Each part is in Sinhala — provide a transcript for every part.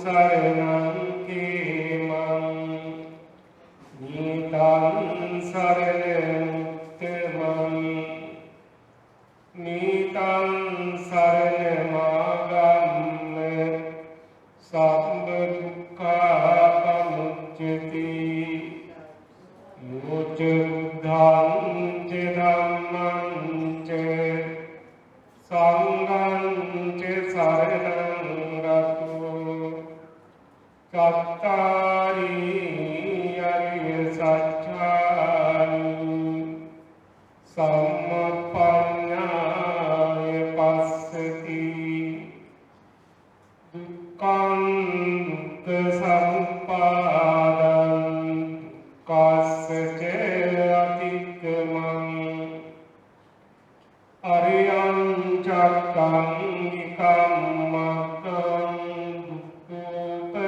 සරණං කේමං නීතං සරණ මුත්තමං නීතං සරණ මාගම්ම සම්බ දුක්ඛා පමුච්චති යෝච බුද්ධං ච ධම්මං ච සංඝං ච සරණං රතෝ චත්තාරි අරිය සත්‍යානි සම්පඤ්ඤාය පස්සති දුක්ඛං දුක්ඛ සමුප්පාදං දුක්ඛස්ස ච අතික්ඛමං අරියං චක්ඛං නිකම්මකං දුක්ඛෝපසමගාමිනං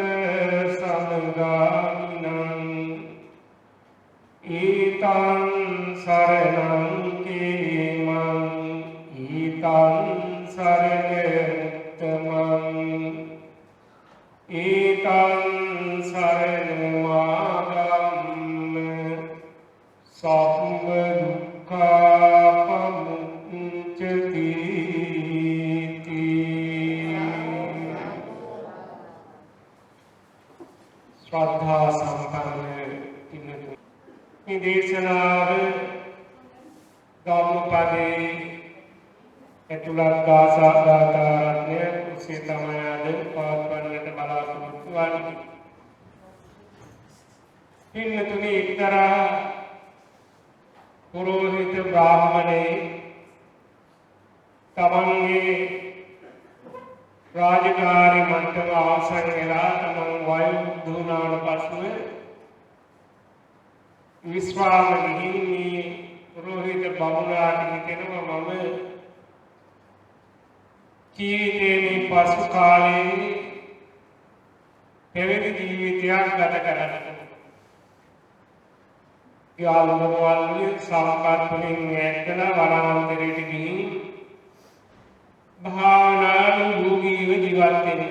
ඊතං සරණං කේමං ඊතං සරණ මුත්තමං ඊතං සරණ මාගම්ම සම්බ දුක්ඛා පමුච්චති ශ්‍රද්ධා සම්පන්න පින්වත්නි මේ දේශනාව ධම්මපදයේ ඇතුළත් ගාථාරත්නය කුසේ තමයි අද පවත්වන්නට බලාපොරොත්තු වන්නේ. පින්වත්නි එක්තරා පුරෝහිත බ්‍රාහ්මණේ තමන්ගේ රාජකාරී මට්ටම අවසන් වෙලා තමන් වයෝවෘද්ධ වුණාට පසුව විශ්‍රාම ගිහින් මේ පුරෝහිත බමුණාට හිතෙනවා මම ජීවිතයේ මේ පසු කාලයේ පැවිදි ජීවිතයක් ගත කරන්න. යාළුවෝ සම්පත් වලින් ඈත්ලා වනාන්තරයට ගිහින් භාවනානුයෝගීව ජීවත් වෙන්න.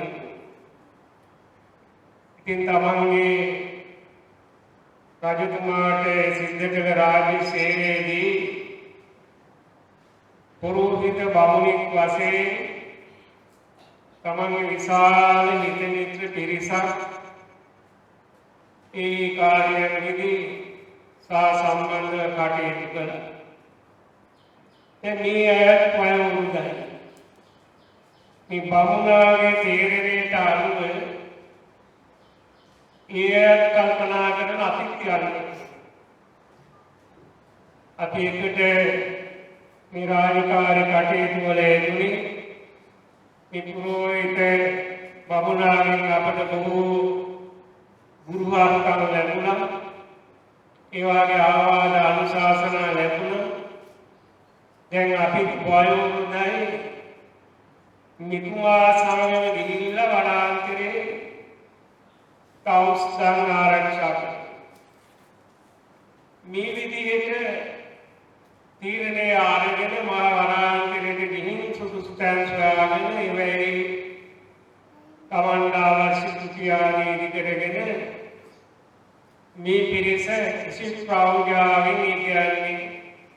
ඉතින් තමන්ගේ රජතුමාට සිද්ධ කළ රාජ්‍ය සේවයේදී පුරෝහිත බමුණෙක් වශයෙන් තමන්ගේ විශාල හිත මිත්‍ර පිරිසක් ඒ කාර්යයේදී සම්බන්ධව කටයුතු කළා. මේ අයත් වයෝවෘද්ධයි. මේ බමුණාගේ තීරණයට අනුව ඒ කල්පනා කරන අපිත් යන්නේ. අපි එකට මේ රාජකාරී කටයුතු වල යෙදුනේ මේ පුරෝහිත බමුණාගෙන් අපට බොහෝ ගුරුහරුකම් ලැබුණා. ඒ වගේ ආවාද අනුශාසනා ලැබුණා. දැන් අපි වයෝවෘද්ධයි නිකුමා සමග ගිහිල්ලා වනාන්තරේ කෞස්තන් ආරක්ෂා කරනවා. මේ විදිහට තීරණය ආරගෙන මා වනාන්තරයට ගිහින් සුදුසු තැන් සොයාගෙන එවෙයි තමන්ට අවශ්‍ය කුටියාදී ඉදිකරගෙන මේ පිරිස කිසි ප්‍රෞಢාවෙන් කියන්නේ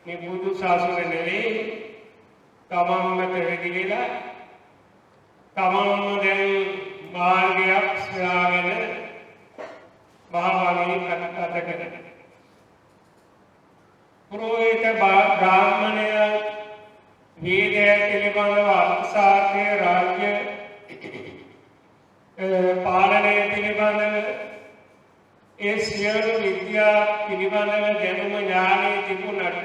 මේ බුදු සසුන නෙවෙයි තමන්ම පැවිදි වෙලා තමන්ම දැන් මාර්ගයක් සොයාගෙන භාවනාවේ කටකත කරන පුරෝහිත බ්‍රාහ්මණය වේදය පිළිබඳව අර්ථසාර්ථය රාජ්‍ය පාලනය පිළිබඳව ඒ සියලු විද්‍යා පිළිබඳව දැනුම ඥානය තිබුණට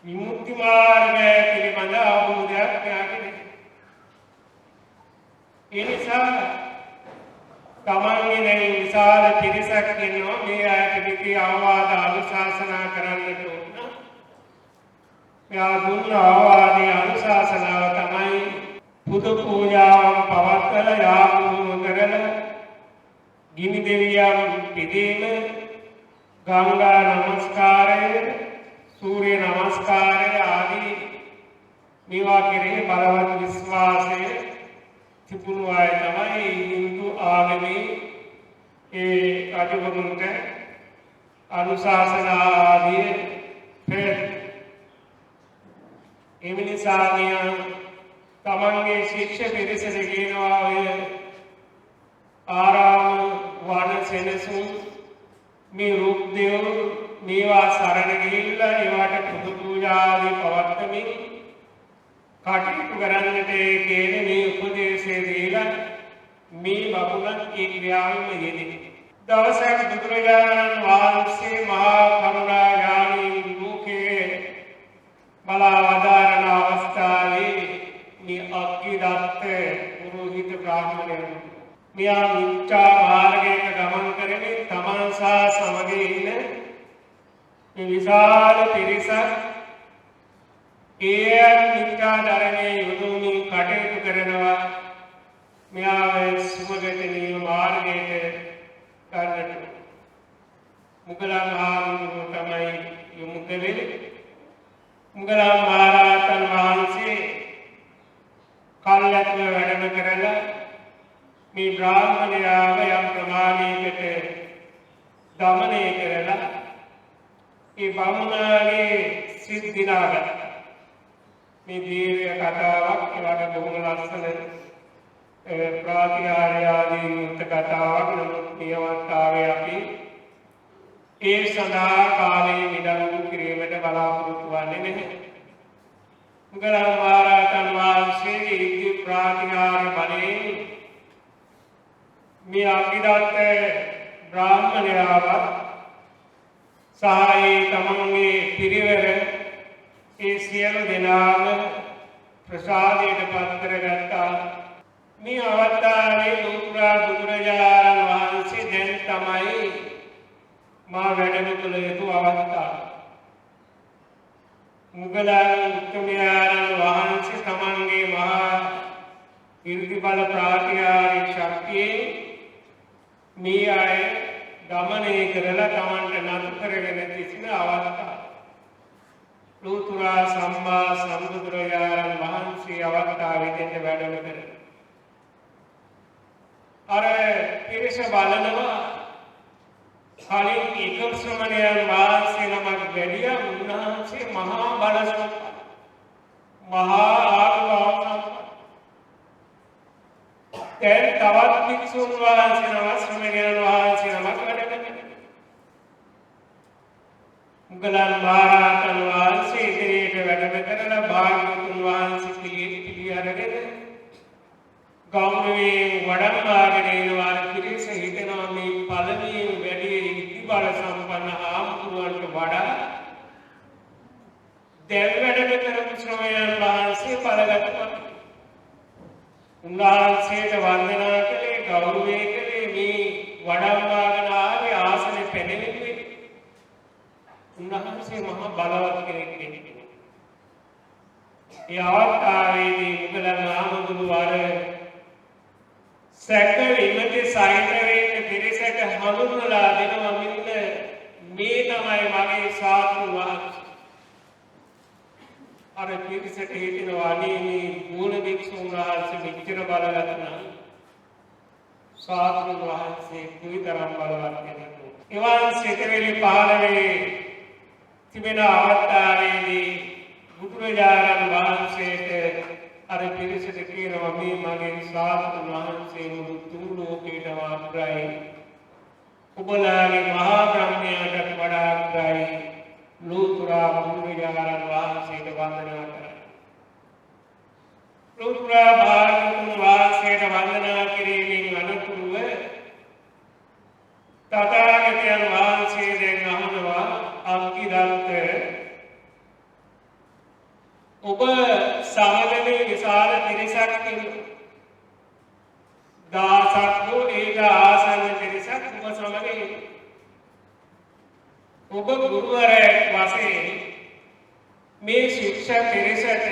විමුක්ති මාර්ගය පිළිබඳ අවබෝධයක් නැහැ. ඒ නිසා තමන්ගේ දැන් විශාල පිරිසක් ඉන්නවා මේ අයට විකී අවවාද අනුශාසනා කරන්නට ඕන. මෙයා දුන්න අවවාදයේ අනුශාසනාව තමයි බුදු පූජාව පවත්වලා යාම කරලා ගිනි දෙවියන් පිදීම ගංගා නමස්කාරය සූර්ය නමස්කාරය ආදී මේවා කෙරෙහි බලවත් විශ්වාසය තිබුණු අය තමයි හින්දු ආගමේ ඒ රජවරුන්ට අනුශාසනා ආදී පෙර එමිනිසාමිය තමන්ගේ ශිෂ්‍ය පිරිසට කියනවා ඔය ආරාම වන සෙනසුන් මේ රුක් දෙව් මේවා සරණ ගිහිල්ලා ඒවට පුදු පූජා ආදී පවත්වමින් කටයුතු කරන්නට කියන මේ උපදේශය දීලා මේ බමුණන් ඒ ක්‍රියාවෙම යෙදෙන. දවසක් බුදුරජාණන් වහන්සේ මහා කරුණා ඥානී ලෝකයේ බලා වදාරන අවස්ථාවේ මේ අක්ඛිදත්ත පුරෝහිත බ්‍රාහ්මණයන් මෙයා මිච්ඡා මාර්ගයක ගමන් කරමින් තමන් සහ සමග ඉන්න මේ විශාල පිරිසක් ඒ මිත්‍යා ධර්මයේ යොදවමින් කටයුතු කරනවා. මෙයා සුමගතනීය මාර්ගයට ගන්නට මුගලන් ආමඳුරු තමයි යොමු කළේ. මුගලන් මහරහතන් වහන්සේ කල්යත්ව වැඩම කරලා මේ බ්‍රාහ්මණයාව යම් ප්‍රමාණයකට දමනය කරලා ඒ බමුණාගේ සිත් දිනාගත්තා. මේ දීර්ඝ කතාවක් ඒවට බොහොම ලස්සන ප්‍රාතිහාර්ය ආදී මුක්ත කතාවක්. නමුත් මේ අවස්ථාවේ අපි ඒ සඳහා කාලය විඩංගු කිරීමට බලාපොරොත්තු වෙන්නේ නැහැ. මුගලන් මහරහතන් වහන්සේගේ ඉදි ප්‍රාතිහාර්ය බලයෙන් මේ අක්ඛිදත්ත බ්‍රාහ්මණයාවත් සහායි තමන්ගේ පිරිවර ඒ සියලු දෙනාම ප්‍රසාදයට පත් කරගත්තා. මේ අවස්ථාවේ ලෝතුරා බුදුරජාණන් වහන්සේ දැන් තමයි මා වැඩම කළ යුතු අවස්ථාව. මුගලන් උත්තමයාණන් වහන්සේ තමන්ගේ මහා ඉර්ධි බල ප්‍රාතිහාර්ය ශක්තියේ මේ අය දමනය කරලා තමන්ට නතු කරගෙන තිසින අවස්ථාව. ලෝතුරා සම්මා සම්බුදුරජාණන් වහන්සේ අවස්ථාවේ දෙන්න වැඩම කරන අර පිරිස බලනවා කලින් එක ශ්‍රමණයන් වහන්සේ නමක් වැඩියා. උන්වහන්සේ මහා බල සම්පන්න මහා ආත්ම සම්පන්න. දැන් තවත් භික්ෂුන් වහන්සේ නමක් ශ්‍රමණයන් වහන්සේ නමක් වැඩ කරනවා. මුගලන් මහරහතන් වහන්සේ ඉදිරියට වැඩම කරලා භාග්‍යවතුන් වහන්සේ පිළි අරගෙන ගෞරවයෙන් වඩම්මාගෙන එනවා. පිරිස හිතනවා මේ පළමුවෙන් වැඩි ඉති බල සම්පන්න ආම්තුරන්ට වඩා දැන් වැඩම කරපු ශ්‍රමණයන් වහන්සේ බලගත්තා. උන්වහන්සේට වන්දනා කළේ ගෞරවය කළේ මේ වඩම්මාගෙන ආවේ ආසනේ පැනෙන්නේ. උන්වහන්සේ මහා බලවත් කෙනෙක් නෙමෙයි. ඒ අවස්ථාවේදී මුගලන් ආමඳුරු වර සැක විමති සහිත වෙන්න පිරිසට හඳුන්වලා දෙනවා මෙන්න මේ තමයි මගේ ශාස්ත්‍ර වහන්සේ. අර පිරිසට හිතෙනවා අනේ මේ මූල භික්ෂුන් වහන්සේ මෙච්චර බලවත් නම් ශාස්ත්‍ර වහන්සේ කුයිතරම් බලවත් කෙනෙක්. එවන් සිතවිලි පහළවේ තිබෙන අවස්ථාවේදී බුදුරජාණන් වහන්සේට අර පිරිසට කියනවා මේ මගේ ශාස්ත්‍ර වහන්සේ මුළු තුන් ලෝකයටම අග්‍රයි. ඔබලාගේ මහා බ්‍රහ්මයාට වඩා අග්‍රයි. ලෝතුරා බුදුරජාණන් වහන්සේට වන්දනා කරා. ලෝතුරා භාග්‍යවතුන් වහන්සේට වන්දනා කිරීමෙන් අනතුරුව තථාගතයන් වහන්සේ දැන් අහනවා අක්ඛිදත්ත ඔබ සමගදී විශාල පිරිසක් ඉන්නවා. දාසක් හෝ ඒක ආසන්න පිරිසක් ඔබ සමග ඉන්නවා. ඔබ ගුරුවරයෙක් වශයෙන් මේ ශික්ෂා පිරිසට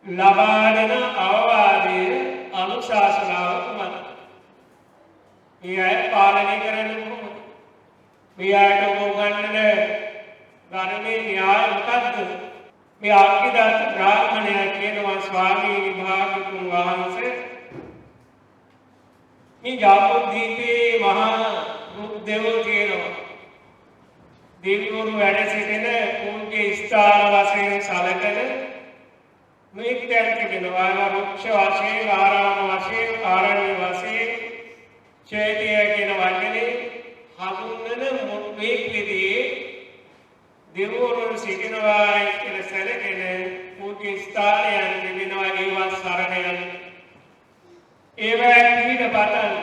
ලබා දෙන අවවාදයේ අනුශාසනාව කුමක්ද? මේ අය පාලනය කරන්නේ කොහොමද? මේ අයට උගන්වන ධර්මයේ න්‍යාය මොකක්ද? මේ අක්කිදාස බ්‍රාහ්මණයා කියනවා ස්වාමීනි භාග්‍යතුන් වහන්සේ මේ ජාපුද්දීපේ මහා රුක්දේවෝ කියනවා දෙවිවරු වැඩ සිටින පූජ්‍ය ස්ථාන වශයෙන් සැලකෙන මේක දැන් තිබෙනවා වෘක්ෂ වශයෙන් ආරාම වශයෙන් ආරණ්‍ය වශයෙන් චෛත්‍ය කියන වචනේ හඳුන්වන මේ විදිහේ දෙවිවරු සිටිනවා කියලා සැලකෙන පූජ්‍ය ස්ථානයන් තිබෙනවා ඒවා සරණ යන ඒවා පිට බතන්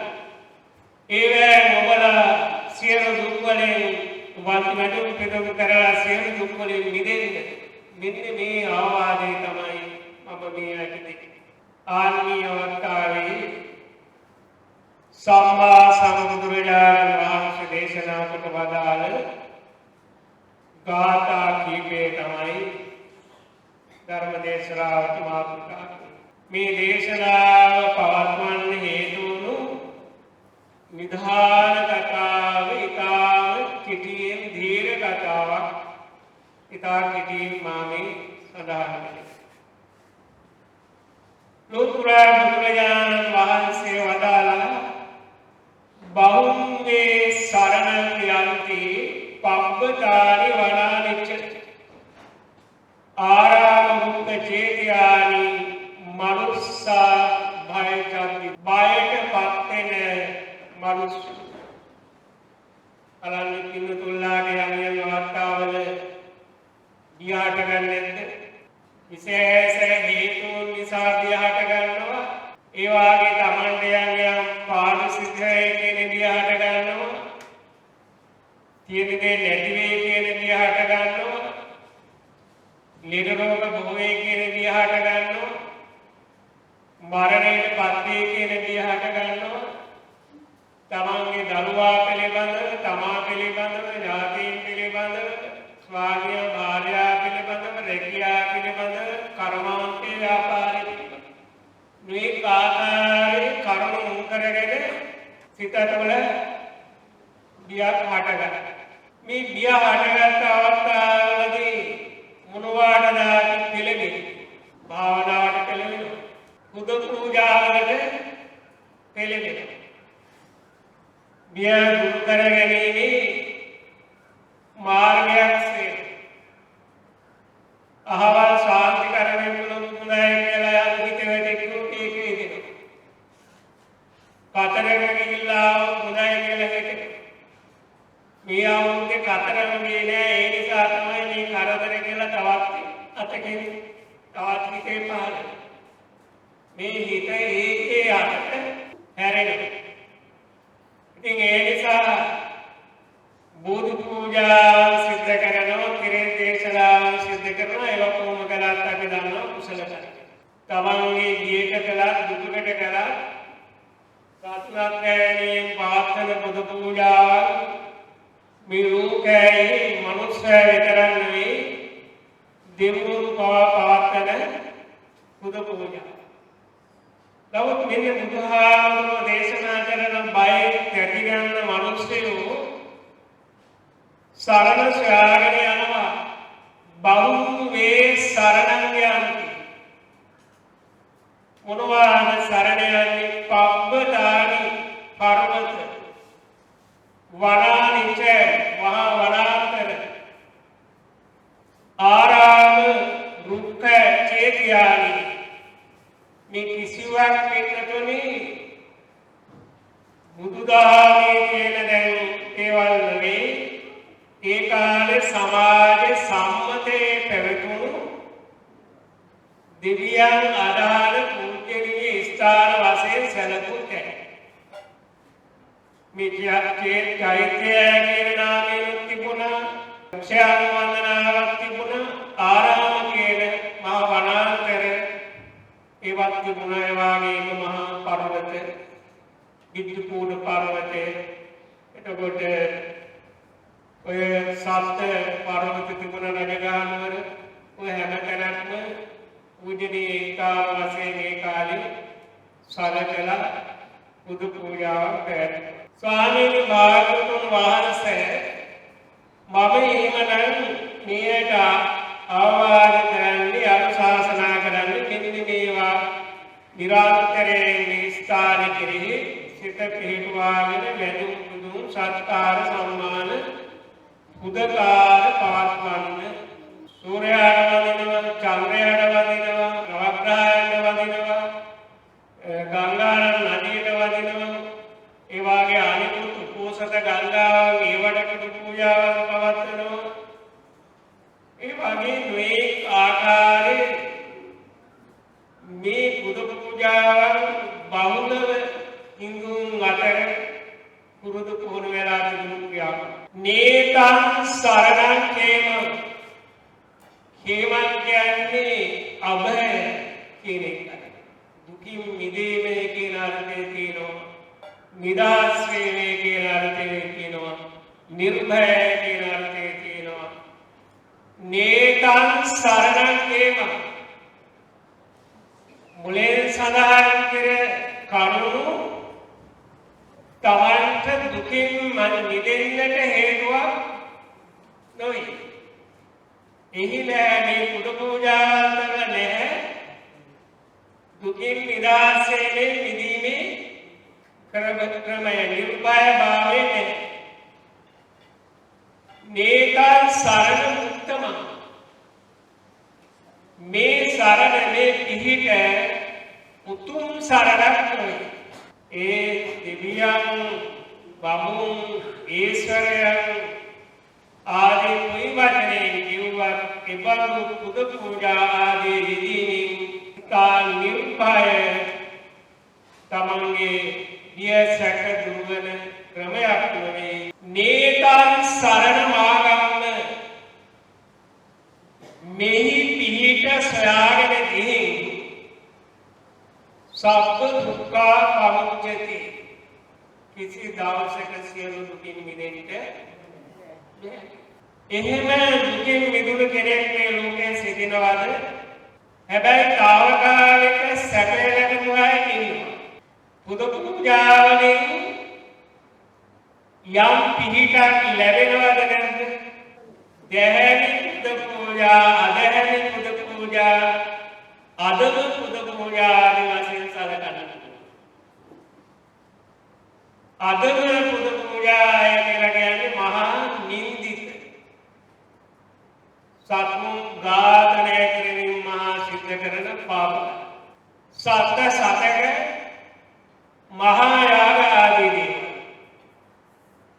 ඒවා මොබලා සියලු දුක් වලින් වන්දිමඩු පිටු කරලා සියලු දුක් වලින් මිදෙන්න මෙන්න මේ ආවාදේ තමයි මම මේ ඇකේ ආන්මීය වර්තාවේ සම්මා සම්බුදුරජාණන් වහන්සේ දේශනා කොට වදාළ ගාථා කීපේ තමයි ධර්ම දේශනාවට මාතෘකා මේ දේශනාව පවත්වන්න හේතු වුණු නිධාන කතාව ඉතාම කෙටියෙන් දීර්ඝ කතාවක් ඉතා කෙටියෙන් මාමේ සඳහන් කළේ ලෝතුරා බුදුරජාණන් වහන්සේ වදාළා බහුම්ගේ සරණං යන්ති පබ්බතානි වනානිච්ච ආරාම මුක්ඛ චේතියානි මනුස්සා භයචති බයට පත් වෙන මනුස්ස අලන්නේ පින්නතුල්ලාගේ යමියන් වර්තාවල දිහාට ගන්නෙත් විශේෂ හේතුන් නිසා දිහාට ගන්නවා ඒ වාගේ තමන්ට යම් පාරිශුද්ධය කියන දිහාට ගන්නවා තියෙන දේ නැති වේ කියන දිහාට ගන්නවා නිරෝධ භවයේ කියන දිහාට ගන්නවා මරණයට පත් වේ කියන දිහාට ගන්නවා තමන්ගේ දරුවා පිළිබඳව තමා පිළිබඳව ඥාතීන් පිළිබඳව ස්වාමියා භාර්යාව පිළිබඳව රැකියා පිළිබඳව කර්මාන්තේ ව්‍යාපාරේ පිළිබඳව මේ ආකාරයේ කර්ම මුල් කරගෙන සිතතවල බියක් හටගන්න මේ බිය හටගත් අවස්ථාවේදී මොනවාටද පිළිෙන්නේ භාවනාවට පිළිෙන්නේ බුදු පූජාවකට පිළිෙන්නේ බිය දුරු කර ගැනීමේ මාර්ගයක් අහවල් ශාන්ති කරමින් මුලුමුදයි කියලා හිතේ දෙකුත් ඒකේ දෙනවා. කතරගම ගිහිල්ලා මුදයි කියලා හිතේ. මේ ආවුන්ගේ කතරගම ගියේ නෑ ඒ නිසා තමයි මේ කරදර කියලා තවත් අතකින් තවත් හිතේ පහළ. මේ හිතේ ඒකේ අතට හැරෙනවා. ඉතින් ඒ නිසා බුදු පූජා සිද්ධ කරනවා කිරේ දේශනා සිද්ධ කරනවා ඒවා කොහොම කළත් අපි දන්නවා කුසල කර්ම. තමන්ගේ ජීවිත කළා දුකකට කළා සාතුනාත්මයෙන් පාත්තන බුදු පූජා මේ ලෝකයේ මනුෂ්‍ය විතරක් නෙවෙයි දෙවිවරු පවත්තන බුදු පූජා. නමුත් මෙන්න බුදුහාමුදුරුවෝ දේශනා කරන බය කැටි ගන්න මනුස්සයෝ සරණ සොයාගෙන යනවා බහුවේ සරණං යන්ති මොනවාද සරණ යන්නේ පබ්බතානි පර්වත වනානිච මහා වනාන්තර ආරාම රුක්ඛ චේතියානි මේ කිසිවක් පින්නතුනි බුදුදහමේ කියන දැන් ඒවල් නෙවෙයි ඒ කාලේ සමාජ සම්මතයේ පැවතුණු දිව්‍යයන් අදාළ පූජනීය ස්ථාන වශයෙන් සැලකුත් මේ චෛත්‍ය කියන නාමයෙන් තිබුණා ක්ෂේත්‍ර වන්දනාවක් තිබුණා ආරාම කියන මහා වනාන්තර ඒවත් තිබුණා ඒ වගේම මහා පර්වත ගිජ්ජුපූඩ පර්වතය එතකොට ඔය සත්‍ය පර්වත තිබුණ රජගහනුවර ඔය හැම තැනක්ම පූජනීය ස්ථාන වශයෙන් ඒ කාලේ සැලකලා බුදු පූජාවක් පැවැත්වුවා. ස්වාමීන් වහන්සේ මම එහෙමනම් මෙයට අවවාද කරන්නේ අනුශාසනා කරන්නේ මෙන්න මේවා නිරන්තරයෙන් මේ ස්ථාන කෙරෙහි සිත පිහිටුවාගෙන වැඳුම් පුදුම් සත්කාර සම්මාන උදකාර පවත්වන්න සූර්යාට වදිනවා චන්ද්‍රයාට වදිනවා නවග්‍රහයන්ට වදිනවා ගංගානම් නදියට වදිනවා ඒ වාගේ අනිකුත් උපෝසත ගංගාවන් ඒවට පුදු පූජාවන් පවත්වනවා ඒ වාගේ මේ ආකාරයේ මේ පුදු පූජාවන් බහුලව හින්දුන් අතර පුරුදු පුහුණු වෙලා තිබුණු ක්‍රියාවක් නේතං සරණං කේම කේමං කියන්නේ අභය කියන එකයි දුකින් මිදීමේ කියන අර්ථය තියෙනවා නිදහස් වීමේ කියන අර්ථය තියෙනවා නිර්භය කියන අර්ථය තියෙනවා නේතං සරණං කේම මුලින් සඳහන් කර කරුණු තමන්ට දුකින් මිදෙන්නට හේතුවක් නොවේ. එහි නෑ මේ පුදු පූජාවල් නැහැ. දුකින් නිදහසේ මිදීමේ ක්‍රමය නිර්භය භාවයේ නැහැ. නේතං සරණ උත්තම මේ සරණ මේ පිහිට උතුම් සරණක් නොවේ. ඒ දෙවියන් බමුණු ඊශ්වරයන් ආදී කොයි වචනයෙන් කිව්වත් එබඳු පුදු පූජා ආදී විදීමින් තා නිර්භය තමන්ගේ දියසක දුර්වන ක්‍රමයක් නොවේ. නේතං සරණ මාගම්ම මෙහි පිහිට සොයාගෙන ගිහින් සබ්බ දුක්ඛා පමුච්චති කිසි දවසක සියලු දුකින් මිදෙන්න බැහැ. එහෙම දුකින් මිදුණු කෙනෙක් මේ ලෝකයේ සිටිනවද? හැබැයි తాවකාලික සැපය ලැබුණු අය ඉන්නවා. පුදු පූජාවලින් යම් පිහිටක් ලැබෙනවද නැද්ද? දැහැමි පුදු පූජා, අදහැමි පුදු පූජා, අදම පුදු පූජා ආදී වශයෙන් සැලකන්න. අදම පුදු පූජා කියලා කියන්නේ මහා නින්දිත සත්මුන් ඝාතනය කිරීම මහා සිද්ධ කරන පාප. සත්‍ය සතක මහා යාග ආදී දේවල්.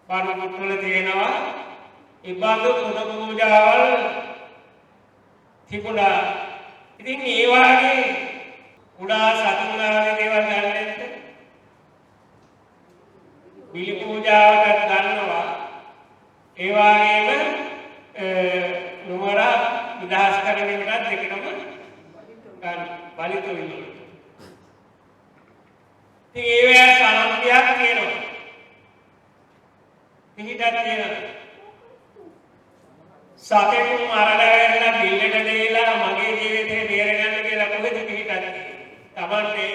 පරිමුත්වල තියෙනවා ඉබඳු පුදු පූජාවල් තිබුණා. ඉතින් ඒ වාගේ කුඩා සතුන්ලාගේ දේවල් ගන්න නැද්ද? බිලි පූජාවට ගන්නවා. ඒ වගේම නුවර විදහාස් කරන්නටත් දෙකම ගන්න බලිත වෙනවා. ඉතින් ඒවැ සානම්පියක් තියෙනවා. පිහිටක් තියෙනවා. සතෙකුන් අරලා බිල්ලට දෙලා මගේ ජීවිතේ බේරගන්න කියලා කොහෙද පිහිටක් තියෙන්නේ? Tamante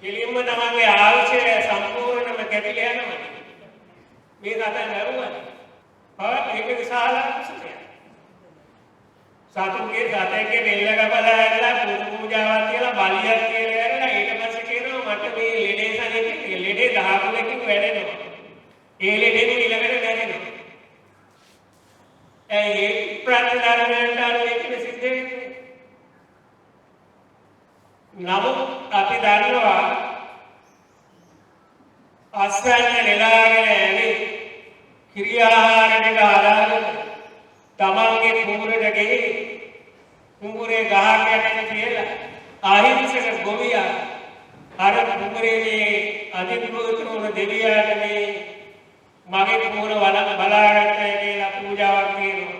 කෙලින්ම තමන්ගේ ආයුෂය සම්පූර්ණයෙන්ම කැපිලා යනවා. මේ රටෙන් ලැබුවා. ඒක විශාල කුසලයක්. සතුන්ගේ සතෙක්ගේ බෙල්ල කපලා ඇරලා පුදු පූජාවක් කියලා බලියක් කියලා ඇරලා ඊට පස්සේ කියනවා මට මේ ලෙඩේ සනීපේ ලෙඩේ 10 වැඩෙනවා. ඒ ලෙඩේ ඊළඟට දැනෙනවා. ඒ ප්‍රතිධර්මයන්ට අනුව සිද්ධ වෙන්නේ. නමුත් අපි දන්නවා අස්වැන්න නෙලාගෙන ඇවිත් ක්‍රියාහාරයට ආදාගෙන තමන්ගේ කුඹුරට ගෙහි කුඹුරේ ගහක් යටට තියලා අහිංසක ගොවියා අර කුඹුරේ මේ අධිපති වුණ දෙවියාට මේ මගේ කුඹුර බලාගත්තයි කියලා පූජාවක් කරනවා.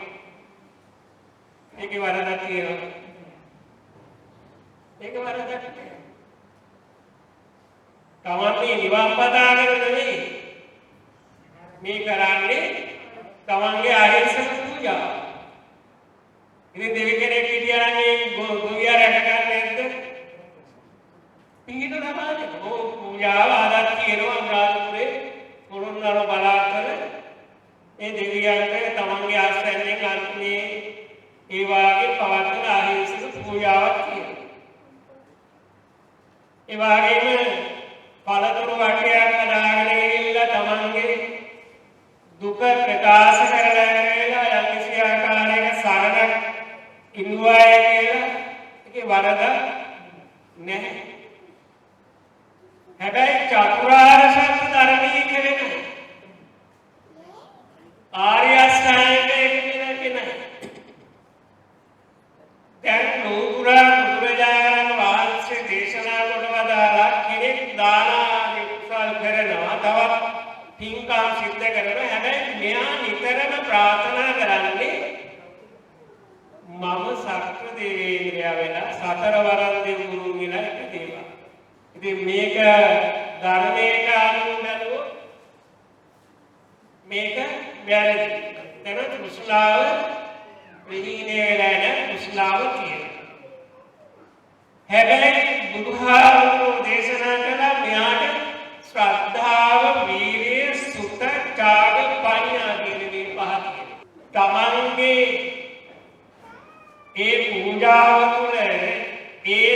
ඒකේ වරදක් තියෙනවා. ඒක වරදක් නෑ. තමන්ගේ නිවන් පතාගෙන නෙවෙයි මේ කරන්නේ තමන්ගේ අහිංසක පූජාව. ඉතින් දෙවි කෙනෙක් හිටියා නම් මේ ගොවියා රැක ගන්න නැද්ද? පිහිට නමානේ. පූජාව ආදත් කියනවා අනුරාධපුරේ පොළොන්නරු බලාතල ඒ දෙවියන්ට තමන්ගේ ආශ්‍රයෙන් අන්තිමේ ඒ වාගේ ඒ වගේම පළතුරු වටයක් හදාගෙන ගිහිල්ලා තමන්ගේ දුක ප්‍රකාශ කරලා ඉවරලා යම් කිසි ආකාරයක සරණක් ඉන්නවා කියලා ඒකේ වරද නැහැ. හැබැයි චතුරාර්ය සත්‍ය ධර්මයේ කියන ආර්ය අෂ්ටාංගික කියන දැන් නූතුරා බුදුරජාණන් වහන්සේ දේශනා කොට වදාළා කෙනෙක් දාන විකුසල් කරනවා තවත් පින්කම් සිද්ධ කරනවා හැබැයි මෙයා නිතරම ප්‍රාර්ථනා කරන්නේ මම සක්‍ර දේවේන්ද්‍රයා වෙලා සතර වරන් දෙවුරුන් වෙලා ඉපදේවා. ඉතින් මේක ධර්මයට අනුව බැලුවොත් මේක වැරදි. එතන කුසලාව විහිනේ වෙලා නැ කුසලාව තියෙනවා. හැබැයි බුදුහාමුදුරුවෝ දේශනා කළා මෙයාට ශ්‍රද්ධාව, වීරිය, සුත, ත්‍යාග, පඤ්ඤා කියන මේ පහ තියෙනවා. තමන්ගේ ඒ පූජාව තුළ ඒ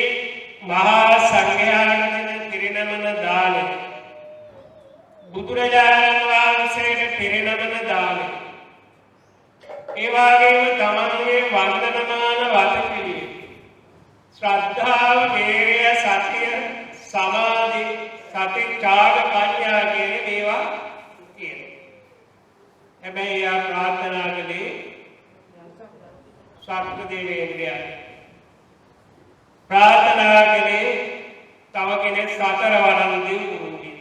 මහා සංඝයාට දෙන පිරිනමන දානය බුදුරජාණන් වහන්සේට පිරිනමන දානය ඒ වගේම තමන්ගේ වන්දනමාන වතපිළිවෙල ශ්‍රද්ධාව, වීරිය, සතිය, සමාධි, සති, ත්‍යාග, පඤ්ඤා කියන මේවා තියෙනවා. හැබැයි ආ ප්‍රාර්ථනා කළේ සක්‍ර දේවේන්ද්‍රයා प्रार्थना के लिए तव के लिए सातर वरन देव गुरुजी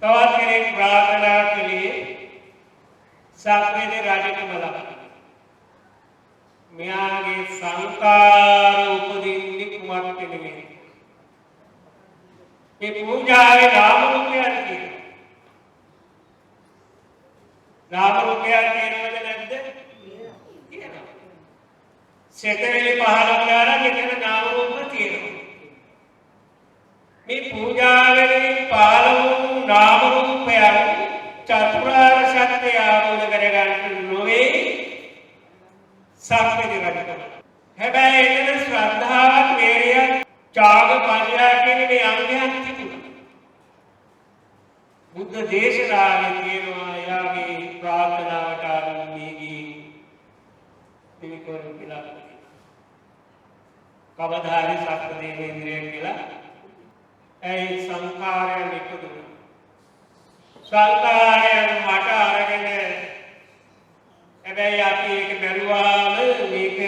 तव के लिए प्रार्थना के लिए सातवें दे राजे के मला मियागे संकार उपदिन्नी कुमार के लिए ये पूजा है राम रुपया की राम रुपया के सेतवेली पहाड़ कितने नाम रूप मी पूजा पालू नाम रूप चतुरार्य सत्य आबोध करेगा नोवे साक्षी है श्रद्धा मेरिय त्याग पञ्जा के लिए अंग्यांति बुद्ध देश रागे यागे प्रार्थना वटारू मीगी तिविकोर पिला कवधारी सत्य देवेंद्र කියලා ඒ සංඛාරය නිකුදුන සංඛාරයන් මට අරගෙන හැබැයි අපි ඒක බැලුවාම මේක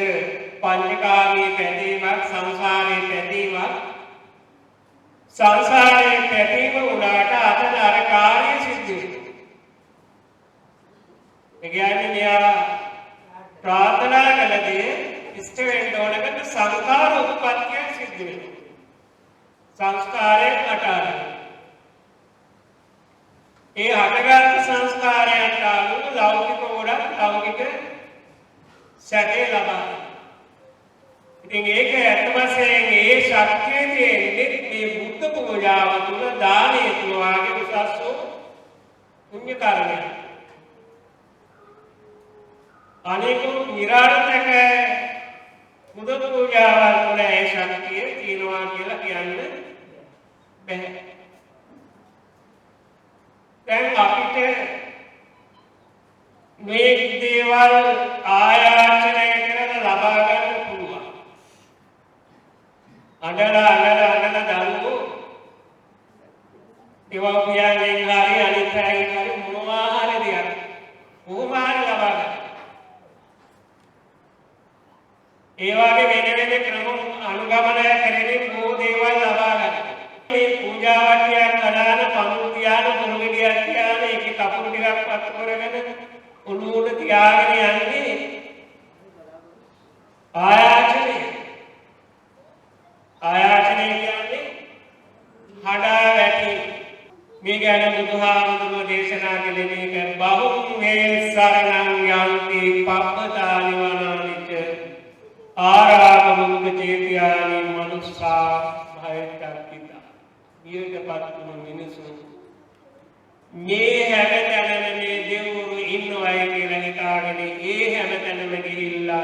පංචකාමී පැදීමක් සංසාරයේ පැදීම උනාට අතන අර කාර්ය සිද්ධ වෙනවා. ඒ කියන්නේ මෙයා प्रार्थना कलदे इष्ट वेंडोनगत संस्कार उत्पत्ति सिद्ध वेनु संस्कारे अटार ए हटगत संस्कारे अंटालु लौकिक ओडा लौकिक सැපේ ලබා ඉතින් ඒක ඇත්ත වශයෙන්ම ඒ ශක්තිය තියෙන්නේ මේ බුද්ධ පූජාව තුළ දානය තුළ වාගේ විශ්වාසෝ පුණ්‍ය කාර්යය अनेकों निरार्थक बुद्ध पूजा वाले शक्ति तीनों आगे ज्ञान बह तैं आपके मेघ देवाल आयाचने करने लबागन पुरुआ अंडला दारू देवा पिया नेंगारी अनित्यागी मुनुमाहारे दिया मुनुमाहारे लबागन ඒවාගේ වෙන ක්‍රම අනුගමනය කරමින් බොහෝ දේවල් ලබා ගන්න. මේ පූජා වට්ටියක් හදාන පඳුරු තියාන පොරොගෙඩියක් තියාන ඒකේ කපුරු ටිකක් පත් කරගෙන උණු උඩ තියාගෙන යන්නේ ආයාචනය. ආයාචනය කියන්නේ හඩා වැටි. මේ ගැන බුදුහාමුදුරුවෝ දේශනා කළේ මේක බහුම් වේ සරණං යන්ති පබ්බතානි වනානිච आराम चेतियानी मनुष्या भयता पिता ये पत्तु मिनुसु मे हैमतन में देवुरु इन्नवाय के रहितागने ए हैमतन में गिरिल्ला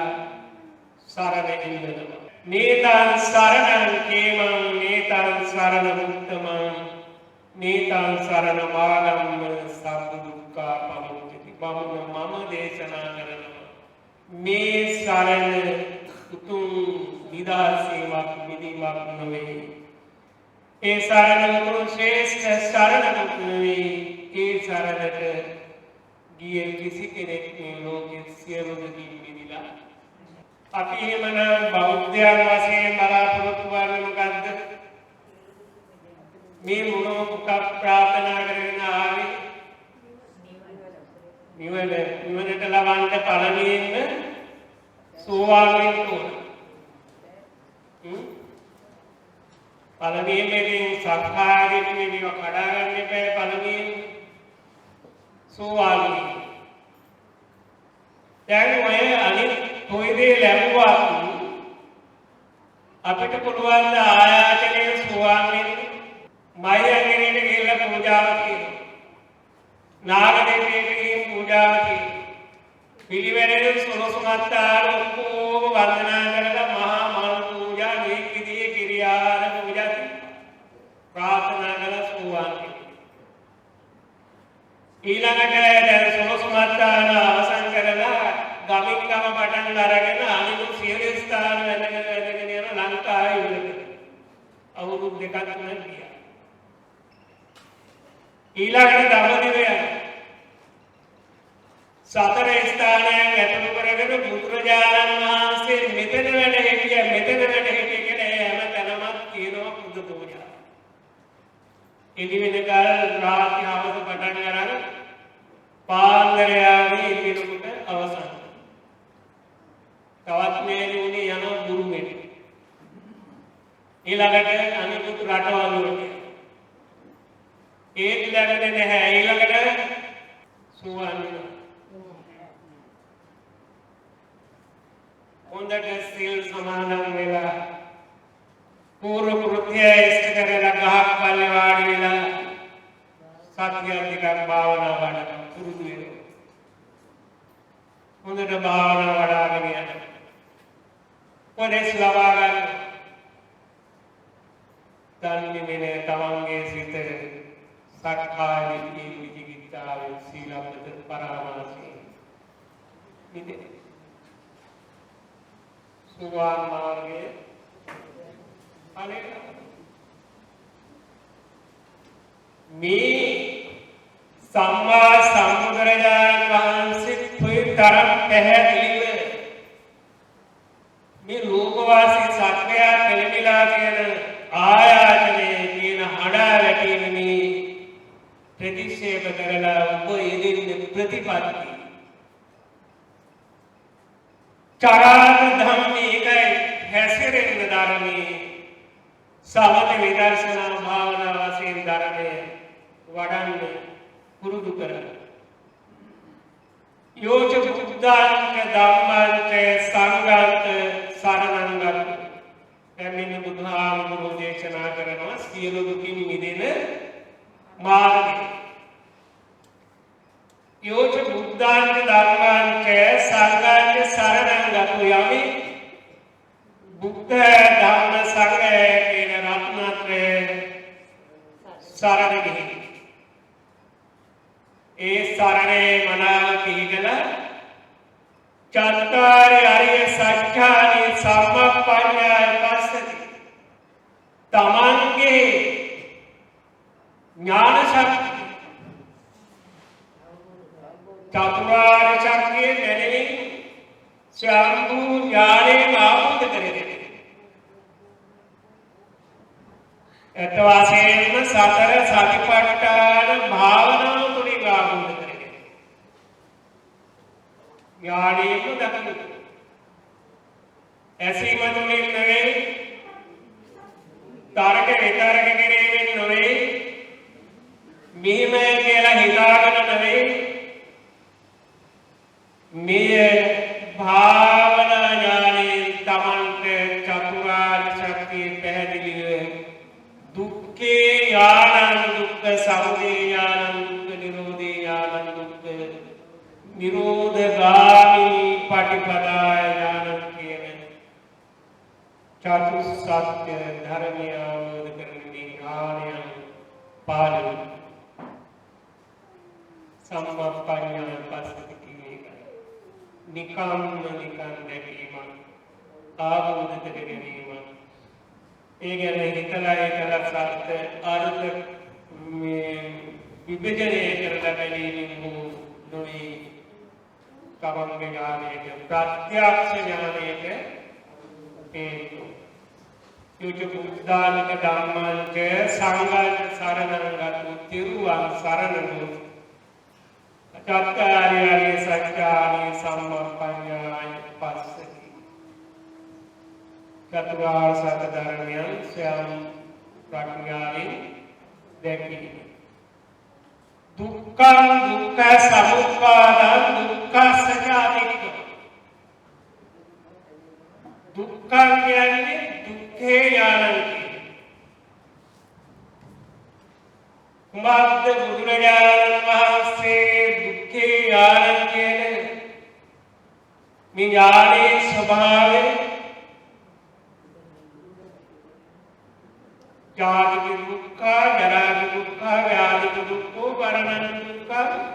सारवे इंदन नेतां शरणं केमं नेतां शरणं उत्तमं नेतां शरणमागम्य सद्दुःखा पमुच्यते मम දේශනා කරනවා මේ සරණ උතුම් විදාසීමක් විදීමක් නොවේ ඒ සරණ උතුම් ශ්‍රේෂ්ඨ සරණක් නොවේ ඒ සරණට ගිය කිසි කෙනෙක් මේ ලෝකෙ සියලු දුකින් මිදිලා අපි එහෙමනම් බෞද්ධයන් වශයෙන් බලාපොරොත්තු වෙන්නේ මොකද්ද මේ මොනක ප්‍රාර්ථනා කරගෙන ආවේ නිවනට ලබන්න පළමුවෙන්ම සෝවාන් වෙන්න ඕන. පළමුවෙන්ම ඉතින් සක්කාය දිට්ඨිය මේව කඩා ගන්න එපා පළමුවෙන් සෝවාන් වෙන්න. දැන් ඔය අනිත් කොයි දේ ලැබුවත් අපිට පුළුවන් ද ආයාචනයේ සෝවාන් වෙන්න මයංගනේට ගිහිල්ලා පූජාව කියනවා. නාගදේවයට ගිහින් පූජාව කියනවා. පිළිවෙලෙන් සොරසුමත්තාර ඔක්කොම වන්දනා කරලා මහා මල් පූජා මේ විදිහේ කිරියාර පූජා ප්‍රාර්ථනා කරලා සෝවාන් වෙනවා. ඊළඟට දැන් සොරසුමත්තාර අවසන් කරලා ගමින් ගම පටන් අරගෙන අනිත් සියලු ස්ථාන වැදගෙන යන ලංකාවේ ඉවරද අවුරුදු දෙකක් තුනක් ගියා. ඊළඟට දඹදිව යන සතර ස්ථානයන් ඇතුළු කරගෙන බුදුරජාණන් වහන්සේ මෙතන වැඩ හිටිය කියලා හැම තැනම කියනවා බුදු පූජා. ඉදි වෙනකල් රාත්‍රී හවස පටන් අරන් පාන්දර යාමේ ඉදිරියට අවසන්. තවත් මේ නුනේ යන බුරුමෙට. ඊළඟට අනිකුත් රටවල් වලට. ඒත් ලැබෙන්නේ නැහැ. ඊළඟට සෝවාන් වෙනවා. හොඳට සීල් සමාදන් වෙලා පූර්ව කෘත්‍ය ඉෂ්ට කරලා ගහක් පල්ලේ වාඩි වෙලා සතිය ටිකක් භාවනා වඩන පුරුදු වෙනවා. හොඳට භාවනා වඩාගෙන යන්න. පොඩ්ඩක් ලබා ගන්න. තන්නේ තමන්ගේ සිත සක්කාය දිට්ඨි විචිකිච්ඡාව සීලබ්බත පරාමාසී මිදේ සෝවාන් මාර්ගයේ අනේක මේ සම්මා සම්බුදුරජාණන් වහන්සේ කොයිතරම් පැහැදිලිව මේ ලෝකවාසී සත්‍යය පෙළමිලා කියන ආයාචනයේ කියන හඩා වැටීමේ ප්‍රතික්ෂේප කරලා උපයදින්න ප්‍රතිපatti චරාර්ථ ධම්මේකයි හැසිරෙන්න ධර්මයේ සමත විදර්ශනා භාවනා වශයෙන් ධර්මයේ වඩන්න පුරුදු කරලා යෝච බුද්ධාංක ධම්මාංක සංඝාංක සරණංගත් එමින් බුදුහාමුදුරුවෝ දේශනා කරනවා සියලු දුකින් මිදෙන මාර්ගය. යෝච බුද්ධාංක ධම්මාංක සංඝාංක සරණංගත් යමි බුද්ධ ධම්ම සංඝ කියන රත්නත්‍රය සරණ ගිහි. ඒ සරණේ මනාව පිළිගලා චත්තාරි අරිය සත්‍යානි සම්මප්පඤ්ඤාය පස්සති තමන්ගේ ඥාන ශක්තිය චතුරාර්ය සත්‍යයේ දැනෙමින් ස්වයංභූ ඥානයෙන් ආවුද කරගෙන එත වශයෙන්ම සතර සතිපට්ඨාන භාවනාව තුළින් ආවුද කරගෙන ඥානයෙන් දකින්න ඇසීම තුළින් නෙවෙයි තරක විතරක කිරීමෙන් නෙවෙයි මෙහිම කියලා හිතාගෙන නෙවෙයි මේ භාවනා ඥානයෙන් තමන්ට චතුරාර්ය සත්‍ය පැහැදිලිව දුක්ඛේ ඥානං දුක්ඛ සමුදය ඥානං දුක්ඛ නිරෝධේ ඥානං දුක්ඛ නිරෝධගාමිනී පටිපදාය ඥානං කියන චතුස්සත්‍ය ධර්මය අවබෝධ කරගැනීමේ ඥානය පාළු සම්මප්පඤ්ඤාය පස්සති කියන්නේ නිකම්ම නිකම් දැකීම ආවෝධ කර ගැනීම ඒ ගැන හිතලා සත්‍ය අර්ථ මේ විභජනය කරලා බැලීමෙන් නොවේ තමන්ගේ ඥානයට ප්‍රත්‍යක්ෂ ඥානයට හේතු යුජ බුද්ධාලක ධම්මංච සංඝං සරණං ගතු තිරුවන් සරණු චත්තාරි ආර්ය සත්‍යානි සම්මප්පඤ්ඤාය පස්සති චතුරාර්ය සත්‍ය ධර්මයන් ස්වයං ප්‍රඥාවෙන් දැකීම දුක්ඛ දුක්ඛ සමුප්පාදං දුක්ඛ සත්‍යාදික්ඛ දුක්ඛ කියන්නේ දුක්ඛේ ඥානං කුමාරද බුදුරජාණන් වහන්සේ දුක්ඛේ ඥානං කියන මේ ඥානයේ ස්වභාවය ජාති දුක්ඛ ජරා දුක්ඛ ව්‍යාධි දුක්ඛ මරණ දුක්ඛ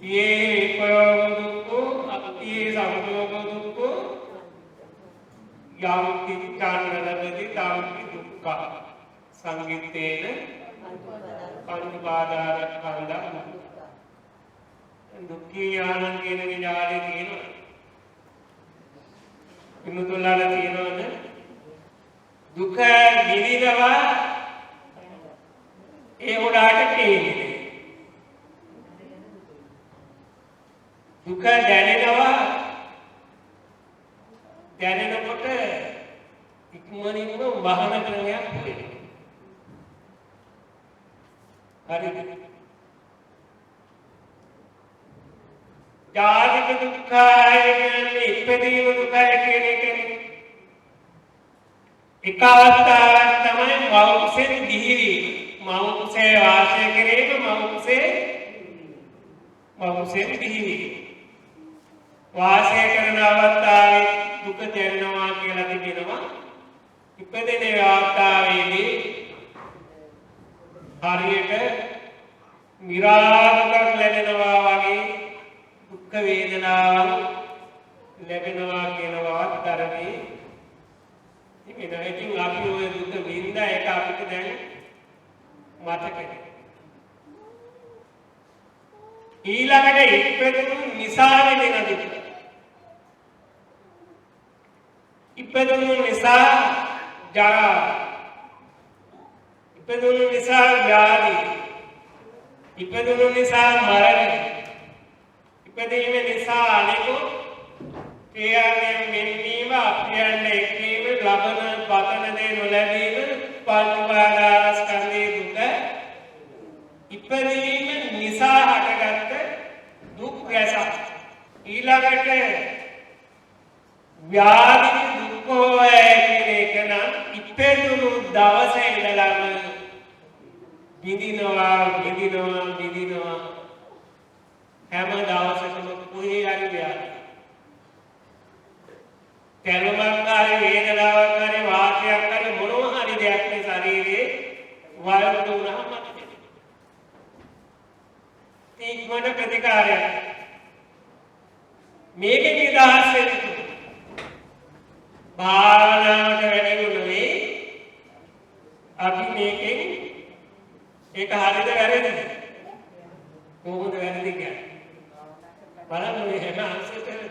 ये प्रयोग दुःखो ये संयोग दुःखो याम किंचान लभते ताम की दुःख संगीतेन पंचपादार खंडा दुःखी ඥානං කියන විඥානේ තියෙනවා පින්තුල්ලාට තියෙනවනේ දුක විඳිනවා ඒ උඩට තේින්නේ දුක දැනෙනවා දැනෙනකොට ඉක්මනින්ම වහන ක්‍රමයක් වෙනවා හරිද ජාතික දුක්ඛය කියන්නේ ඉපදීම දුකයි කියන එකනේ එක අවස්ථාවක් තමයි මෞඛ්‍යෙන් දිහිවීම මෞඛ්‍යේ වාසය කිරීම මෞඛ්‍යෙන් දිහිවීම වාසය කරන අවස්ථාවේ දුක දැනෙනවා කියලා තිබෙනවා ඉපදෙන අවස්ථාවේදී හරියට නිරාදුකක් ලැබෙනවා වගේ දුක් වේදනාව ලැබෙනවා කියනවා ධර්මයේ ඉතින් අපි ඔය දුක විඳ එක අපිට දැන් මතකයි ඊළඟට ඉපදුණු නිසා වෙන දුක ඉපදුණු නිසා ජරා ඉපදුණු නිසා ව්‍යාධි ඉපදුණු නිසා මරණ ඉපදීම නිසා අනිකුත් ක්‍රියාවෙන් මෙන්නීම අප්‍රියයන් එක්වීම ලබන පතන දේ නොලැබීම පංචපාදාස්කන්ධයේ දුක ඉපදීම නිසා හටගත්ත දුක් රැස ඊළඟට ව්‍යාධි දුක්ඛෝ කියන එක නම් ඉපදුණු දවසේ ඉඳලම විඳිනවා හැම දවසකම කොහේ හරි ව්‍යාධි කැලුමක් හරි වේදනාවක් හරි වාතයක් හරි මොනවා හරි දෙයක් මේ ශරීරයේ වයසට උනහම තීක්මන ප්‍රතිකාරයක් මේකේ නිදහස් වෙන්න භාවනාවට වැඩිුනේ අපි මේකෙන් ඒක හරියද වැරදිද කොහොමද වැරදි කියන්නේ බලන්න මේ හැම අංශයකම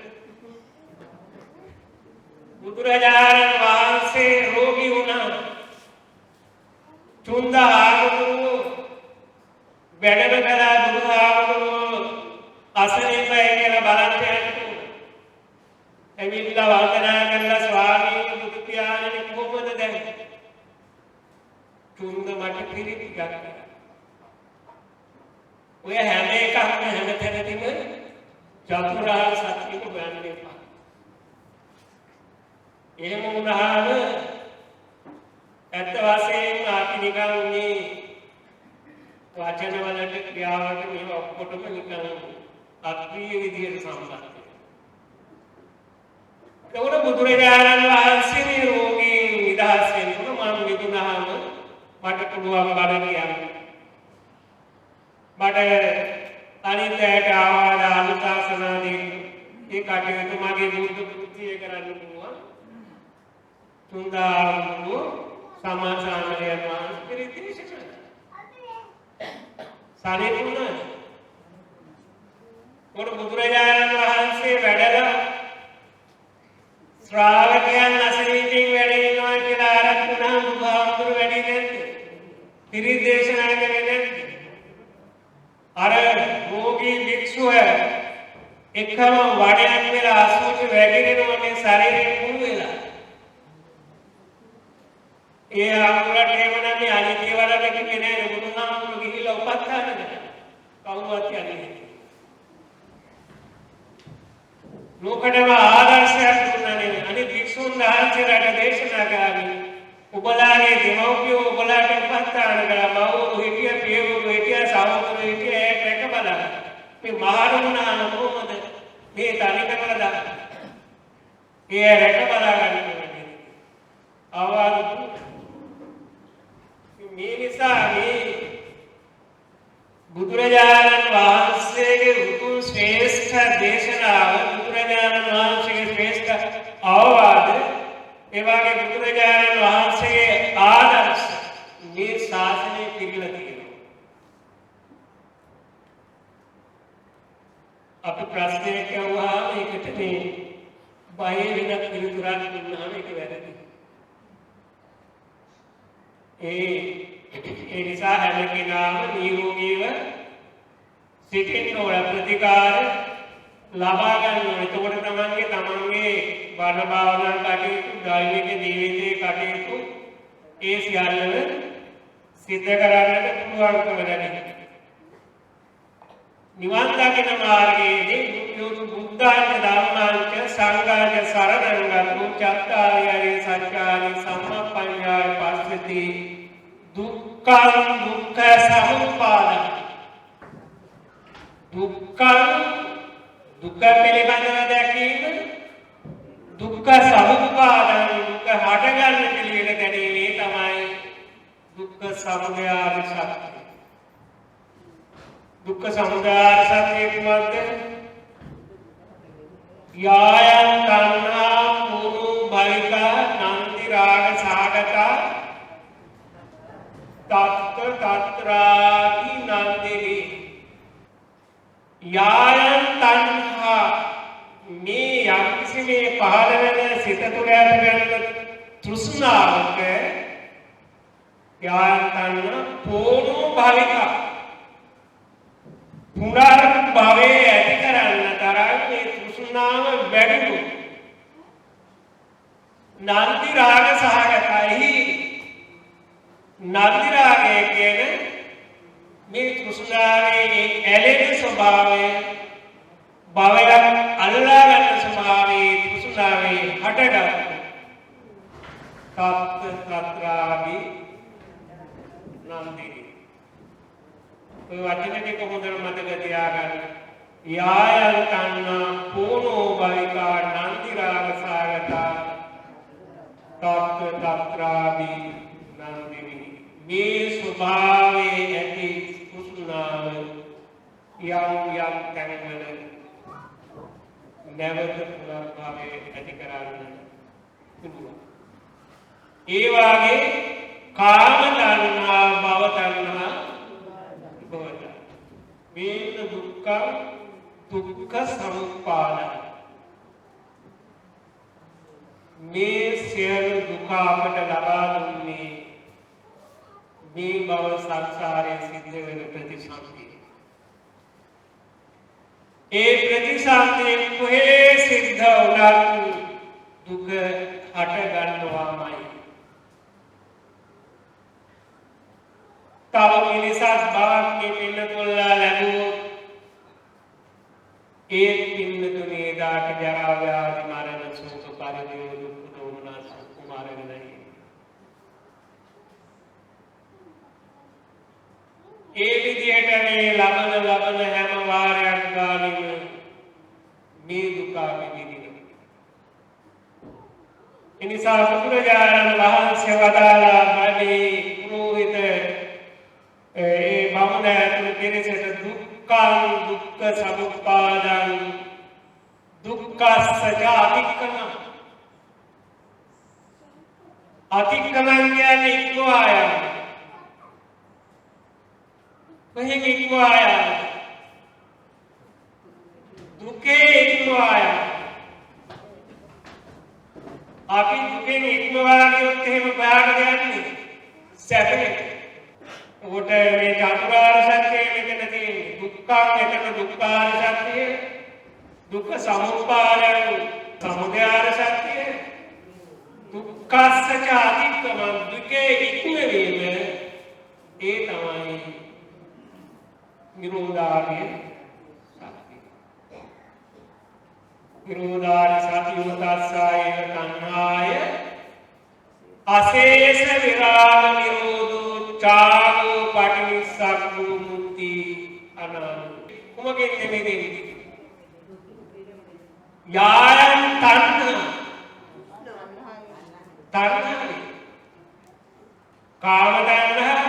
බුදුරජාණන් වහන්සේ රෝගී වුණා චුන්දහාමුදුරුවෝ වැඩම කළා බුදුහාමුදුරුවෝ අසනීපයි කියලා බලන්න යනවා එවිලා වන්දනා කරලා ස්වාමීන් බුදු පියාණන් කොහොමද දැන් චුන්ද මට පිළිපි ගත්තා ඔය හැම එකක්ම හැමතැනදීම චතුරාර්ය සත්‍යක හොයන්න එපා එහෙම වුණාම ඇත්ත වශයෙන්ම අපි නිකන් මේ වචන වලට ක්‍රියාවට මේ ඔක්කොටම නිකන් අත්ප්‍රිය විදියට සම්බන්ධයි එතකොට බුදුරජාණන් වහන්සේ මේ රෝගීන් නිදහස් වෙනකොට මම මිදුනහම මට පුළුවන් බල කියන්න. මට අනිත්‍යයට ආවාද අනුශාසනා දෙන්න. ඒ කටයුතු මගේ බුද්ධ කෘත්‍යය කරන්න පුළුවන්. තුන්දාරුණු සමාසාමලයන් වහන්සේ පිරිතේශන. සාරිපුත්ත මොන බුදුරජාණන් වහන්සේ වැඩලා ශ්‍රාවකයන් අසනීපින් වැඩ ඉන්නවා කියලා ආරම්භ වුණාම බුදුහාමුදුරු වැඩි නැද්ද? පිරිත් දේශනා කරේ නැද්ද? අර රෝගී භික්ෂුව එකම වඩයක් වෙලා අසුචි වැగిරෙනවා මේ ශරීරේ කුණු වෙලා. ඒ ආමුලට එවනම් මේ අනිත්‍ය වලට කියන්නේ බුදුහාමුදුරු ගිහිල්ලා උපස්ථාන කරනවා. කවුරුවත් යන්නේ ලෝකඩම ආදර්ශයක් දුන්නා නේ. අනිත් භික්ෂුන් වහන්සේලාට දේශනා කරන්නේ ඔබලාගේ දෙමව්පියෝ ඔබලාට උපස්ථාන කළා. මව්වරු හිටිය, පියවරු හිටිය, සහෝදරයෝ හිටිය ඒක රැක බලන්න. මේ මහරුණාම කොහොමද මේ තනි කරලා දාන්නේ? ඒ රැක බලා ගන්න ඕනේ. ආවාද මේ නිසා මේ බුදුරජාණන් වහන්සේගේ උතුම් ශ්‍රේෂ්ඨ දේශනාව, බුදුරජාණන් වහන්සේගේ ශ්‍රේෂ්ඨ අවවාද, ඒ වගේ බුදුරජාණන් වහන්සේගේ ආදර්ශ මේ ශාසනය පිළිලා තියෙනවා. අපි ප්‍රශ්නයක් අහුවාම ඒකට මේ බය වෙන පිළිතුරක් දුන්නාම ඒක වැරදි. ඒ නිසා හැම කෙනාම නිරෝගීව සිටින්න ඕන, ප්‍රතිකාර ලබා ගන්න ඕන. එතකොට තමන්ගේ බණ භාවනා කටයුතු, දෛනික ජීවිතයේ කටයුතු ඒ සියල්ලම සිද්ධ කරන්නට පුළුවන්කම ලැබෙනවා. නිවන් දකින මාර්ගයේදී බුද්ධාංග ධම්මාංග සංඝාංග සරණං ගතෝ චත්තාරි සත්‍යානි සම්මප්පඤ්ඤාය පස්සති දුක්ඛං දුක්ඛ සමුප්පාදං. දුක්ඛං දුක්ඛ පිළිබඳව දැකීම, දුක්ඛ සමුප්පාදං දුක්ඛ හටගන්න පිළිවෙල දැනීමේ තමයි දුක්ඛ සමුදය ආර්ය සත්‍ය. දුක්ඛ සමුදය ආර්ය සත්‍ය කුමක්ද? යායන් තණ්හා පුරු භවිකා නන්ති රාග සාගතා තත්ත තත්‍රාදි නන්දිනි. යායන් තණ්හා මේ යම්කිසි මේ පහළ වෙන සිත තුළ ඇතිවෙන තෘෂ්ණාවක යායන් තණ්හා පුරු භවිකා පුනර්භවයේ ඇති කරන්න තරම් මේ තෘෂ්ණාව වැඩි නන්දි රාග සහගතයි. නන්දි රාගය කියන්නේ මේ තෘෂ්ණාවේ ඇලෙන ස්වභාවය, භවයක් අල්ලා ගන්න ස්වභාවයේ තෘෂ්ණාවේ හටගන්න තත් තත්‍රාදි නන්දිනි. ඔය වචන ටික හොඳට මතක තියාගන්න. යායන් තණ්හා පෝනෝ භවිකා නන්දි රාග සාගතා තත් තත්‍රාදි නන්දිනි. මේ ස්වභාවයේ ඇති කුසුනාව යම් තැන්වල නැවත පුනර්භවයේ ඇති කරන්න පුළුවන්. ඒ වාගේ කාම තණ්හා, භව තණ්හා මේක දුක්ඛ සමුප්පාදං. මේ සියලු දුක අපට ලබා දුන්නේ මේ භව සංසාරයේ සිද්ධ වෙන ප්‍රතිසන්දිය. ඒ ප්‍රතිසන්දිය කොහේ සිද්ධ වුණත් දුක හට ගන්නවාමයි. තව මිනිසත් බවක් මේ පින්නතුල්ලා ලැබුවොත් ඒ පින්නතුනේ දාට ජරා ව්‍යාධි මරණ ශෝක පරිදේව දුක් දෝමනස් කුමාරගෙනයි. ඒ විදියට මේ ලබන හැම වාරයක් ගානෙම මේ දුක අපි විඳිනවා. එනිසා බුදුරජාණන් වහන්සේ වදාළා මේ පුරෝහිත ඒ බමුණ ඇතුළු පිරිසට දුක්ඛං දුක්ඛ සමුප්පාදං දුක්ඛස්ස අතික්‍රමං අතික්‍රමං කියන්නේ ඉක්මවා යාම. කොහෙන් ඉක්මවා යාම? දුකේ ඉක්මවා යාම. අපි දුකෙන් ඉක්මවා ගියොත් එහෙම බාහිර යන්නේ සැපේ. උට මේ චතුරාර්ය සත්‍යය මෙතන තියෙන්නේ. දුක්ඛං එතන දුක්ඛාර සත්‍යය. දුක්ඛ සමුප්පාදං සමුදයාර සත්‍යය. දුක්ඛස්ස අතික්‍රමං දුකේ ඉක්මවීම ඒ තමයි නිරෝධාර්ය සත්‍යය. නිරෝධාර්ය සත්‍යය තස්සාය තණ්හාය අශේෂ විරාග නිරෝධෝ චාගෝ පටිනිස්සග්ගෝ මුක්ති අනාමි. කුමකින් නෙමෙයි යායන් තණ්හා තණ්හායි කාම තණ්හා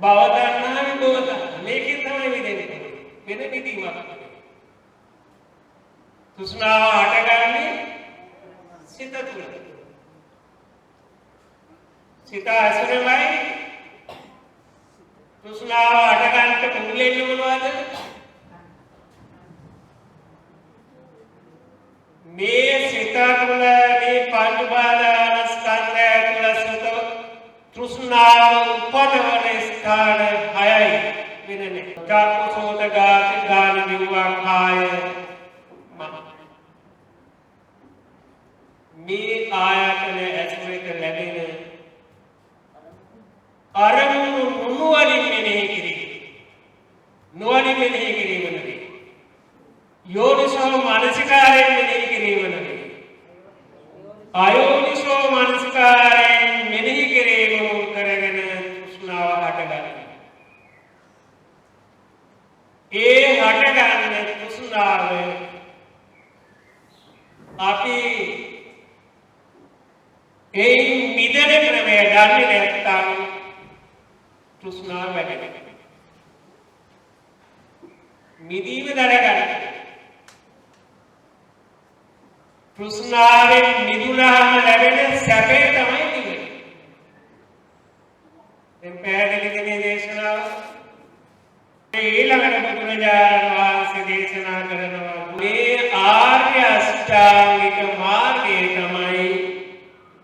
භව තණ්හා විභව මේකෙන් තමයි මිදෙන්නේ. වෙන මිදීමක් නෙවෙයි. තෘෂ්ණාව හටගන්නේ සිත තුළ. සිත ඇසුරමයි තෘෂ්ණාව හටගන්න මුල් වෙන්නේ මොනවද? මේ සිත තුළ මේ පංච උපාදානස්කන්ධය තුළ සිත තෘෂ්ණාව උපදවන ස්ථාන 6යි වෙනනේ. චක්කු සෝත ගාන දිව්වා කාය මන. මේ ආයතන ඇසුරට ලැබෙන අරමුණු නුවණින් මෙනෙහි කිරීම. නුවණින් මෙනෙහි කිරීම නෙවෙයි. යෝනිසෝ මනසිකාරයෙන් මෙනෙහි කිරීම නෙවෙයි. අයෝනිසෝ මනසිකාරයෙන් මෙනෙහි කිරීම කරගෙන තෘෂ්ණාව හටගන්නවා. ඒ හටගන්න තෘෂ්ණාව අපි ඒ මිදෙන ක්‍රමය දන්නේ නැත්නම් තෘෂ්ණාව වැඩි වෙනවා. මිදීම දැනගන්න. තෘෂ්ණාවෙන් මිදුණාම ලැබෙන සැපේ තමයි නිවන. දැන් පැහැදිලිද මේ දේශනාව? ඊළඟට බුදුරජාණන් වහන්සේ දේශනා කරනවා මේ ආර්ය අෂ්ටාංගික මාර්ගය තමයි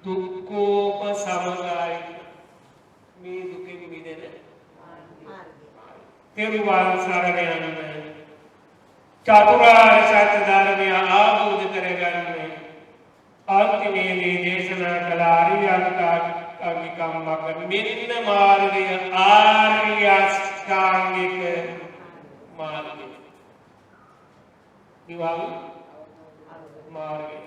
දුක්ඛෝපසමගාය. මේ දුකෙන් මිදෙන මාර්ගය. තෙරුවන් සරණ යන්න චතුරාර්ය සත්‍ය ධර්මය ආબોධ කරගන්න අන්තිමේදී දේශනා කළ ආර්යයන්තාගිකම් මග මෙන්න මාර්ගය ආර්ය අෂ්ටාංගික මාර්ගය. නිවන් මාර්ගය.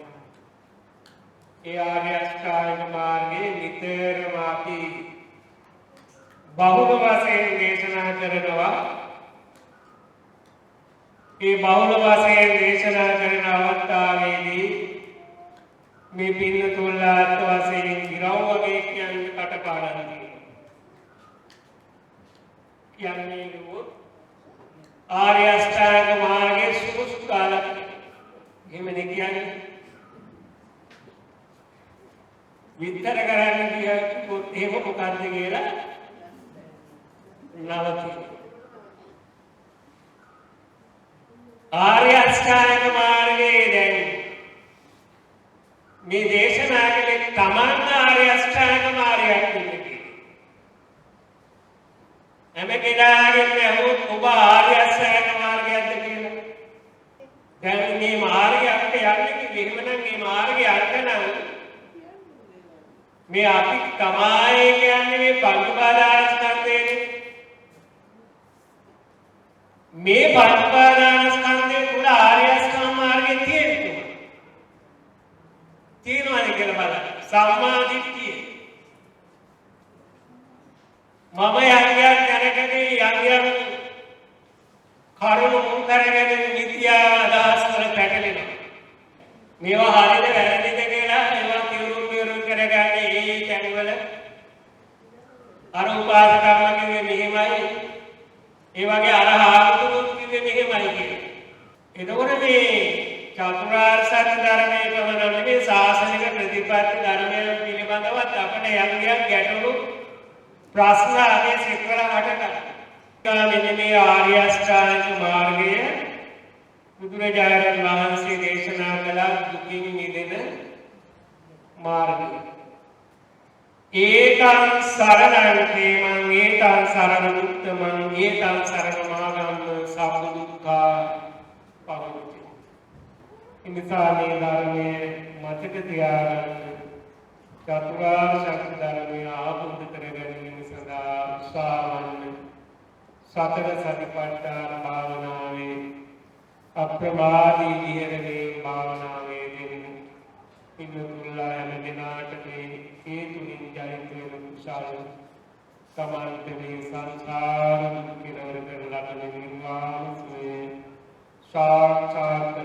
ඒ ආර්ය අෂ්ටාංගික මාර්ගයේ නිතරම අපි බහුල වශයෙන් දේශනා කරනවා. ඒ බහුල වශයෙන් දේශනා කරන අවස්ථාවේදී මේ පින්නතුල්ලාත් වශයෙන් ඉරව් වගේ කියන්නේ කටපාඩම් කියන්නේ නුවොත් ආර්ය අෂ්ටාංග මාර්ගයේ සුසු කාලක් එහෙමද කියන්නේ විතර කරන්න කියොත් එහෙම මොකක්ද කියලා නවතින. ආර්ය අෂ්ටාංග මාර්ගයේ දැන් මේ දේශනා කලේ තමන් ආර්ය අෂ්ටාංග මාර්ගයක් කියන්නේ. හැම කෙනාගේම අහුවොත් ඔබ ආර්ය අෂ්ටාංග මාර්ගයක්ද කියලා. දැන් මේ මාර්ගයක් යන්නේ කිව්වෙමනම් මේ මාර්ගය අල්කනම් මේ අපි තමයි කියන්නේ මේ පංච උපාදානස්කන්ධයේ මේ පංච උපාදානස්කන්ධය තුල ආර්ය අෂ්ටාංග මාර්ගය තියෙනවද කියලා බලන්න. සම්මා දිට්ඨිය. මම යන්යන් දැනගදී යන්යන් කරුණු මුල් කරගෙන මිත්‍යා අදහස් වල පැටලෙනවා. මේවා හරියද වැරදිද කියලා ඒවා තියුණු උපවාස කර්ම කිව්වේ මෙහෙමයි. ඒ වගේ අරහාතුරුත් කිව්වේ මෙහෙමයි කියලා. එතකොට මේ චතුරාර්ය සත්‍ය ධර්මයේ පමණ නෙමෙයි ශාසනික ප්‍රතිපත්ති ධර්මය පිළිබඳවත් අපිට යම් ගැටලු ප්‍රශ්න ආදී සිත්වල හටගන්නවා. මෙන්න මේ ආර්ය අෂ්ටාංග මාර්ගය බුදුරජාණන් වහන්සේ දේශනා කළ දුකින් මිදෙන මාර්ගය. ඒකං සරණං ප්‍රේමං ඒකං සරණ උත්තමං ඒකං සරණ මාගම් සබ්බ දුක්ඛා පවති. ඉනිසා මේ ධර්මයේ මතක තියාගන්න චතුරාර්ය සත්‍ය ධර්මය ආબોධ කර ගැනීම සඳහා උත්සාහවන්න. සතර සතිපට්ඨාන භාවනාවේ අප්‍රමාදී විහෙරණේ භාවනාවේ දෙන්නේ ඉන්නුල්ලා යන දිනාට මේ හේතුලින් ජනිත වෙන කුසල සමාන්ත මේ සංසාර දුක් කෙලවර කරලා නිර්වාණ සුවය සාක්ෂාත්